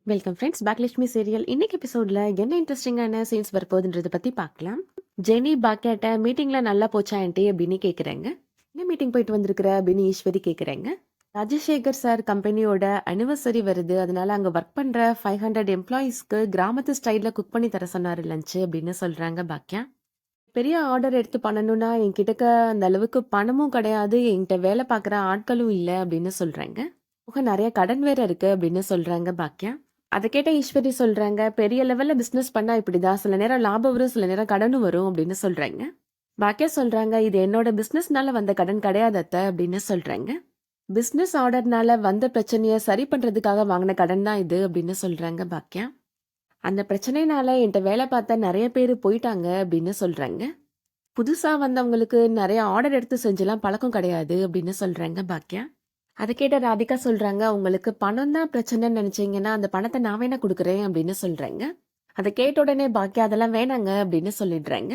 Welcome friends பேக்லட்சுமி serial இன்னைக்கு எபிசோட்ல என்ன இன்ட்ரெஸ்டிங்கான சீன்ஸ் வரப்போகுதுன்றத பத்தி பார்க்கலாம். ஜெனி பாக்கியாட்ட மீட்டிங்ல நல்லா போச்சா ஆண்டி அப்படின்னு கேக்குறாங்க. என்ன மீட்டிங் போயிட்டு வந்திருக்கிற அப்படின்னு ஈஸ்வரி கேக்குறாங்க. ராஜசேகர் சார் கம்பெனியோட அனிவர்சரி வருது, அதனால அங்க ஒர்க் பண்ற 500 எம்ப்ளாயீஸ்க்கு கிராமத்து ஸ்டைல்ல குக் பண்ணி தர சொன்னாரு லஞ்ச் அப்படின்னு சொல்றாங்க பாக்கியா. பெரிய ஆர்டர் எடுத்து பண்ணணும்னா என்கிட்ட அந்த அளவுக்கு பணமும் கிடையாது, என்கிட்ட வேலை பார்க்குற ஆட்களும் இல்லை அப்படின்னு சொல்றாங்க. நிறைய கடன் வேற இருக்கு அப்படின்னு சொல்றாங்க பாக்கியா. அதை கேட்ட ஈஸ்வரி சொல்றாங்க, பெரிய லெவல்ல பிசினஸ் பண்ணா இப்படிதான், சில நேரம் லாபம் வரும், சில நேரம் கடனும் வரும் அப்படின்னு சொல்றாங்க. பாக்கியா சொல்றாங்க, இது என்னோட பிசினஸ்னால வந்த கடன் கிடையாது அத்தை அப்படின்னு சொல்றாங்க. பிசினஸ் ஆர்டர்னால வந்த பிரச்சனைய சரி பண்றதுக்காக வாங்கின கடன் தான் இது அப்படின்னு சொல்றாங்க பாக்கியா. அந்த பிரச்சனைனால என்கிட்ட வேலை பார்த்த நிறைய பேர் போயிட்டாங்க அப்படின்னு சொல்றாங்க. புதுசா வந்தவங்களுக்கு நிறைய ஆர்டர் எடுத்து செஞ்செல்லாம் பழக்கம் கிடையாது அப்படின்னு சொல்றாங்க பாக்கியா. அதை கேட்ட ராதிகா சொல்றாங்க, உங்களுக்கு பணம் தான் பிரச்சனைன்னு நினைச்சீங்கன்னா அந்த பணத்தை நான் வேணா கொடுக்குறேன் அப்படின்னு சொல்றாங்க. அதை கேட்ட உடனே பாக்கியா அதெல்லாம் வேணாங்க அப்படின்னு சொல்லிடுறாங்க.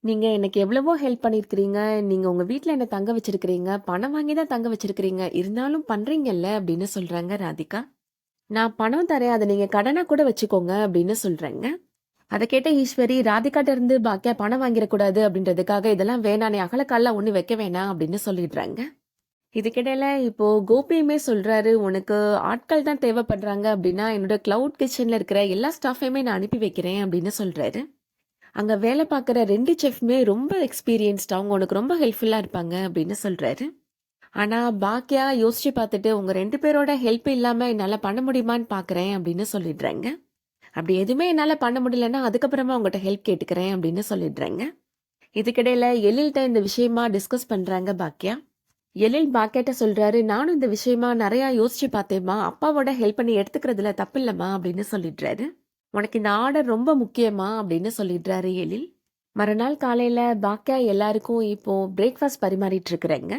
நீங்க எனக்கு எவ்வளவோ ஹெல்ப் பண்ணிருக்கிறீங்க, நீங்க உங்க வீட்டுல என்ன தங்க வச்சிருக்கிறீங்க, பணம் வாங்கி தான் தங்க வச்சிருக்கிறீங்க, இருந்தாலும் பண்றீங்கல்ல அப்படின்னு சொல்றாங்க ராதிகா. நான் பணம் தரேன், அதை நீங்க கடனா கூட வச்சுக்கோங்க அப்படின்னு சொல்றாங்க. அதை கேட்ட ஈஸ்வரி, ராதிகாட்ட இருந்து பாக்கியா பணம் வாங்கிடக்கூடாது அப்படின்றதுக்காக இதெல்லாம் வேணாம், நீ அகலக்கால ஒண்ணு வைக்க வேணாம் அப்படின்னு சொல்லிடுறாங்க. இதுக்கிடையில இப்போ கோபியுமே சொல்றாரு, உனக்கு ஆட்கள் தான் தேவைப்படுறாங்க அப்படின்னா என்னோட கிளவுட் கிச்சன்ல இருக்கிற எல்லா ஸ்டாஃபையுமே நான் அனுப்பி வைக்கிறேன் அப்படின்னு சொல்றாரு. அங்க வேலை பார்க்குற 2 செஃப்மே ரொம்ப எக்ஸ்பீரியன்ஸ்ட், அவங்க உனக்கு ரொம்ப ஹெல்ப்ஃபுல்லா இருப்பாங்க அப்படின்னு சொல்றாரு. ஆனா பாக்கியா யோசிச்சு பார்த்துட்டு, உங்க 2 பேரோட ஹெல்ப் இல்லாம என்னால பண்ண முடியுமான்னு பாக்குறேன் அப்படின்னு சொல்லிடுறாங்க. அப்படி எதுவுமே என்னால பண்ண முடியலன்னா அதுக்கப்புறமா உங்ககிட்ட ஹெல்ப் கேட்டுக்கிறேன் அப்படின்னு சொல்லிடுறாங்க. இதுக்கிடையில எழில்கிட்ட இந்த விஷயமா டிஸ்கஸ் பண்றாங்க பாக்கியா. எழில் பாக்கெட்ட சொல்றாரு, நானும் இந்த விஷயமா நிறைய யோசிச்சு பார்த்தேம்மா, அப்பாவோட ஹெல்ப் பண்ணி எடுத்துக்கிறதுல தப்பு இல்லம்மா அப்படின்னு சொல்லிடுறாரு. உனக்கு இந்த ஆர்டர் ரொம்ப முக்கியமா அப்படின்னு சொல்லிடுறாரு எழில். மறுநாள் காலையில பாக்கியா எல்லாருக்கும் இப்போ பிரேக்ஃபாஸ்ட் பரிமாறிட்டு இருக்கிறாங்க.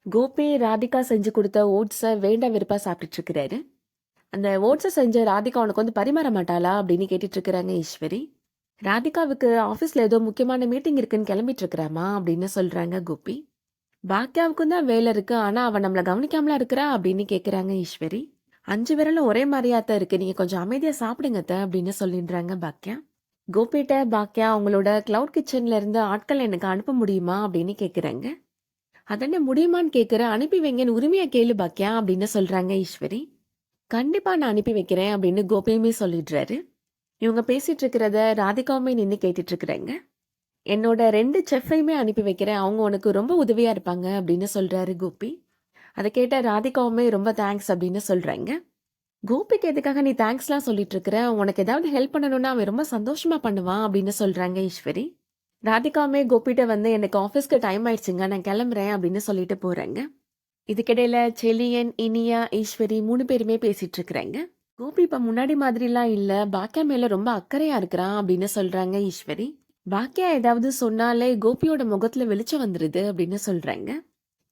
கோபி ராதிகா செஞ்சு கொடுத்த ஓட்ஸை வேண்டாம் வெறுப்பா சாப்பிட்டுட்டு இருக்கிறாரு. அந்த ஓட்ஸை செஞ்ச ராதிகா உனக்கு வந்து பரிமாற மாட்டாளா அப்படின்னு கேட்டுட்டு இருக்கிறாங்க ஈஸ்வரி. ராதிகாவுக்கு ஆஃபீஸ்ல ஏதோ முக்கியமான மீட்டிங் இருக்குன்னு கிளம்பிட்டு இருக்கிறாமா அப்படின்னு சொல்றாங்க கோபி. பாக்கியாவுக்கும் தான் வேலை இருக்கு, ஆனா அவன் நம்மள கவனிக்காமலா இருக்கிறா அப்படின்னு கேக்குறாங்க ஈஸ்வரி. 5 விரலும் ஒரே மாதிரியாத்தான் இருக்கு, நீங்க கொஞ்சம் அமைதியா சாப்பிடுங்க அப்படின்னு சொல்லிடுறாங்க பாக்கியா. கோபிட்ட பாக்கியா, அவங்களோட கிளவுட் கிச்சன்ல இருந்து ஆட்கள் எனக்கு அனுப்ப முடியுமா அப்படின்னு கேக்குறாங்க. அதென்ன முடியுமான்னு கேக்குற, அனுப்பி வைங்கன்னு உரிமையா கேளு பாக்கியா அப்படின்னு சொல்றாங்க ஈஸ்வரி. கண்டிப்பா நான் அனுப்பி வைக்கிறேன் அப்படின்னு கோபியுமே சொல்லிடுறாரு. இவங்க பேசிட்டு இருக்கிறத ராதிகாவுமே நின்று கேட்டுட்டு இருக்கிறாங்க. என்னோட 2 செஃப்பையுமே அனுப்பி வைக்கிறேன், அவங்க உனக்கு ரொம்ப உதவியா இருப்பாங்க அப்படின்னு சொல்றாரு கோபி. அதை கேட்ட ராதிகாவுமே ரொம்ப தேங்க்ஸ் அப்படின்னு சொல்றாங்க. கோபிக்கு எதுக்காக நீ தேங்க்ஸ்லாம் சொல்லிட்டு இருக்கிற, உனக்கு ஏதாவது ஹெல்ப் பண்ணணும்னா அவன் ரொம்ப சந்தோஷமா பண்ணுவான் அப்படின்னு சொல்றாங்க ஈஸ்வரி. ராதிகாவுமே கோபிட்ட வந்து எனக்கு ஆஃபீஸ்க்கு டைம் ஆயிடுச்சுங்க, நான் கிளம்புறேன் அப்படின்னு சொல்லிட்டு போறாங்க. இதுக்கிடையில செலியன், இனியா, ஈஸ்வரி 3 பேருமே பேசிட்டு இருக்கிறாங்க. கோபி இப்ப முன்னாடி மாதிரிலாம் இல்ல, பாக்கியா மேல ரொம்ப அக்கறையா இருக்கிறான் அப்படின்னு சொல்றாங்க ஈஸ்வரி. பாக்கியா ஏதாவது சொன்னாலே கோபியோட முகத்துல வெளிச்சம் வந்துருது அப்படின்னு சொல்றாங்க.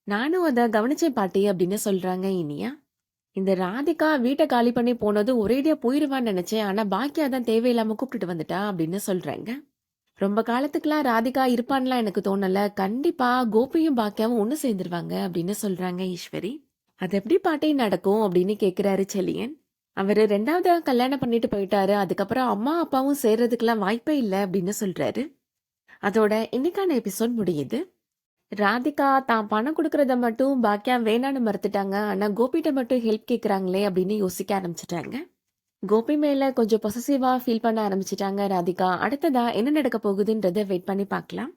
நானும் அதை கவனிச்சேன் பாட்டி அப்படின்னு சொல்றாங்க இனியா. இந்த ராதிகா வீட்டை காலி பண்ணி போனது ஒரேடியா போயிருவான்னு நினைச்சேன், ஆனா பாக்கியா தான் தேவையில்லாம கூப்பிட்டுட்டு வந்துட்டா அப்படின்னு சொல்றாங்க. ரொம்ப காலத்துக்குலாம் ராதிகா இருப்பான்லாம் எனக்கு தோணல, கண்டிப்பா கோபியும் பாக்கியாவும் ஒண்ணு சேர்ந்துருவாங்க அப்படின்னு சொல்றாங்க ஈஸ்வரி. அது எப்படி பாட்டி நடக்கும் அப்படின்னு கேக்குறாரு செலியன். அவரு 2வது கல்யாணம் பண்ணிட்டு போயிட்டாரு, அதுக்கப்புறம் அம்மா அப்பாவும் சேர்றதுக்கெல்லாம் வாய்ப்பே இல்லை அப்படின்னு சொல்றாரு. அதோட இன்னைக்கான எபிசோட் முடியுது. ராதிகா தான் பணம் கொடுக்கறத மட்டும் பாக்கியா வேணான்னு மறுத்துட்டாங்க, ஆனா கோபிட்ட மட்டும் ஹெல்ப் கேக்குறாங்களே அப்படின்னு யோசிக்க ஆரம்பிச்சிட்டாங்க. கோபி மேல கொஞ்சம் பொசசிவா ஃபீல் பண்ண ஆரம்பிச்சிட்டாங்க ராதிகா. அடுத்ததா என்ன நடக்க போகுதுன்றத வெயிட் பண்ணி பார்க்கலாம்.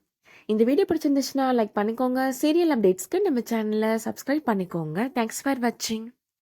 இந்த வீடியோ பிடிச்சிருந்துச்சுன்னா லைக் பண்ணிக்கோங்க. சீரியல் அப்டேட்ஸ்க்கு நம்ம சேனலை சப்ஸ்கிரைப் பண்ணிக்கோங்க. தேங்க்ஸ் ஃபார் வாட்சிங்.